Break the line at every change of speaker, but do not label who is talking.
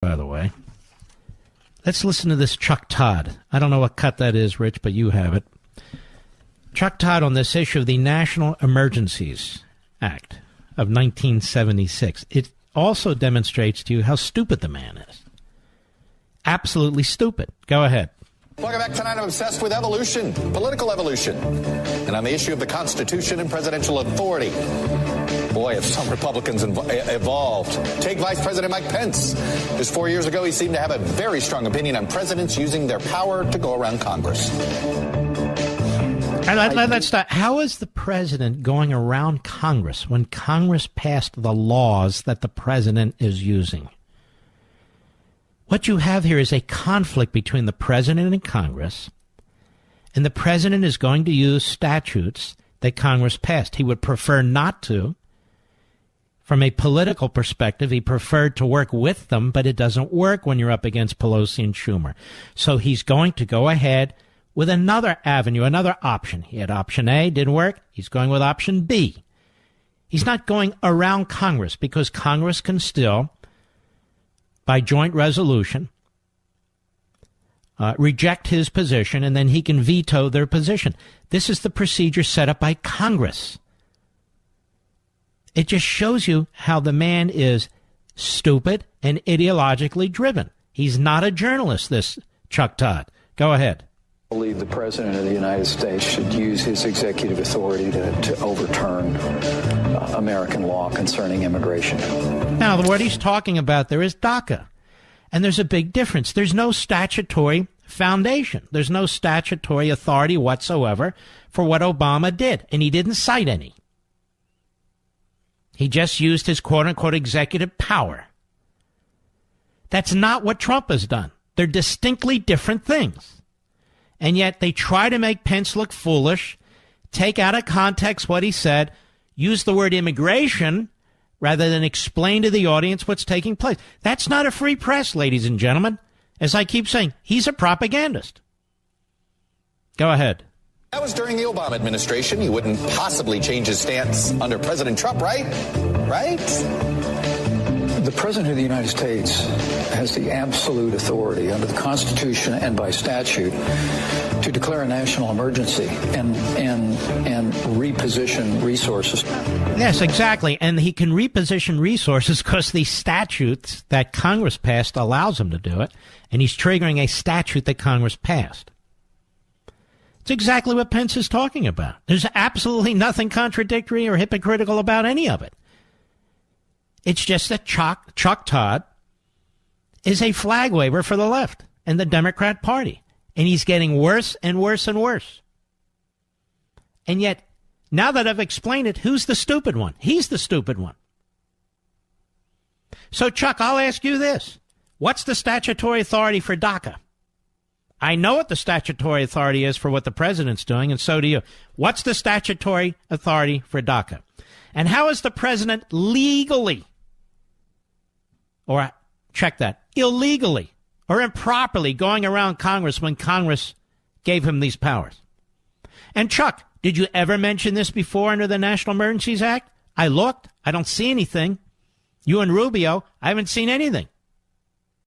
by the way. Let's listen to this Chuck Todd. I don't know what cut that is, Rich, but you have it. Chuck Todd on this issue of the National Emergencies Act of 1976. It also demonstrates to you how stupid the man is. Absolutely stupid. Go ahead.
Welcome back. Tonight I'm obsessed with evolution, political evolution, and on the issue of the Constitution and presidential authority. Boy, if some Republicans evolved. Take Vice President Mike Pence. Just 4 years ago, he seemed to have a very strong opinion on presidents using their power to go around Congress.
Let's start. How is the president going around Congress when Congress passed the laws that the president is using? What you have here is a conflict between the president and Congress, and the president is going to use statutes that Congress passed. He would prefer not to. From a political perspective, he preferred to work with them, but it doesn't work when you're up against Pelosi and Schumer. So he's going to go ahead with another avenue, another option. He had option A, didn't work. He's going with option B. He's not going around Congress because Congress can still, by joint resolution, reject his position, and then he can veto their position. This is the procedure set up by Congress. It just shows you how the man is stupid and ideologically driven. He's not a journalist, this Chuck Todd. Go ahead.
I believe the President of the United States should use his executive authority to overturn American law concerning immigration.
Now, what he's talking about there is DACA. And there's a big difference. There's no statutory foundation. There's no statutory authority whatsoever for what Obama did. And he didn't cite any. He just used his quote-unquote executive power. That's not what Trump has done. They're distinctly different things. And yet they try to make Pence look foolish, take out of context what he said, use the word immigration rather than explain to the audience what's taking place. That's not a free press, ladies and gentlemen. As I keep saying, he's a propagandist. Go ahead.
That was during the Obama administration. He wouldn't possibly change his stance under President Trump, right? Right?
The President of the United States has the absolute authority under the Constitution and by statute to declare a national emergency and reposition resources.
Yes, exactly. And he can reposition resources because the statutes that Congress passed allows him to do it. And he's triggering a statute that Congress passed. It's exactly what Pence is talking about. There's absolutely nothing contradictory or hypocritical about any of it. It's just that Chuck Todd is a flag waver for the left and the Democrat Party. And he's getting worse and worse and worse. And yet, now that I've explained it, who's the stupid one? He's the stupid one. So, Chuck, I'll ask you this. What's the statutory authority for DACA? I know what the statutory authority is for what the president's doing, and so do you. What's the statutory authority for DACA? And how is the president legally, or check that, illegally or improperly going around Congress when Congress gave him these powers? And Chuck, did you ever mention this before under the National Emergencies Act? I looked. I don't see anything. You and Rubio, I haven't seen anything.